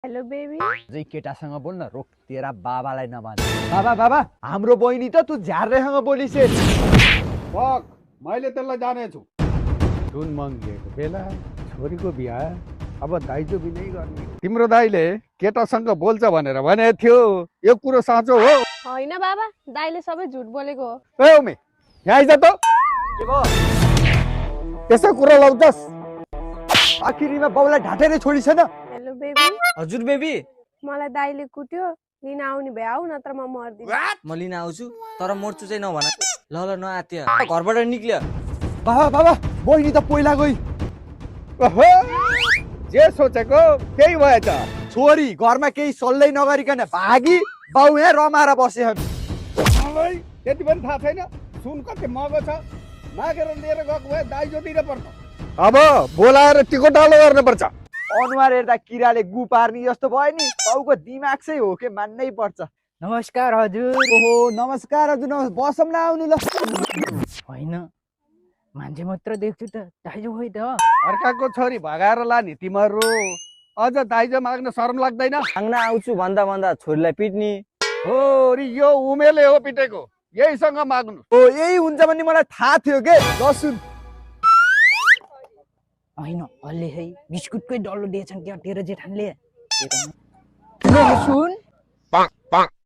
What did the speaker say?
Hello baby. अझै केटासँग बोल्न रोक, तेरा बाबालाई नभन। बाबा बाबा, हाम्रो बहिनी त तँ झ्यार्रेसँग बोलिसे। पक मैले त्यसलाई जानेछु। सुन मङ्गिएको बेला छोरीको बिहा अब दाइजो बिनै गर्ने। तिम्रो दाइले केटासँग बोल्छ भनेर भनेको थियो, यो कुरो साँचो हो? होइन बाबा, दाइले सबै झुट बोलेको हो। ए उमे, यहाँ आइज त। के भयो? त्यसो कुरा लाउँछस्? आखिरीमा बाउलाई ढाँटेरै छोडिसेन। Hello baby. हजुर बेबी, मलाई दाइले कुट्यो, लिन आउने भए आऊ, नत्र म मर्दिन्छु। म लिन आउँछु तर मोर्छु चाहिँ नभन। ल ल नआत्या, घरबाट निक्ल्यो। बाबा बाबा, बहिनी त पहिला गई। ओहो, जे सोचेको त्यही भएछ। छोरी घरमा केही सल्लै नगरिकन भागी, बाउ यहाँ रमाएर बसे। मलाई त्यति पनि थाहा छैन। सुन कति महँगो छ, मागेर लिएर गएको भए दाइजो दिन पर्छ। अब बोलाएर टिकोटालो गर्नुपर्छ। अनुहार हेर्दा किराले गु पार्ने जस्तो भयो नि। बाउको दिमाग चाहिँ हो के मान्नै पर्छ। नमस्कार हजुर। ओहो नमस्कार हजुर, बसौँ न, आउनु ल। होइन, मान्छे मात्र देख्छु त, दाइजो खोइ त। अर्काको छोरी भगाएर लाने तिमीहरू अझ दाइजो माग्न शरम लाग्दैन? माग्न आउँछु भन्दा भन्दा छोरीलाई पिट्ने। हो रि, यो उमेरले हो पिटेको, यहीसँग माग्नु। ओ यही हुन्छ भन्ने मलाई थाहा थियो के। ल सुन, होइन हल्ले है, बिस्कुटकै डल्लो दिएछन् क्या तेरो जेठानले। सुन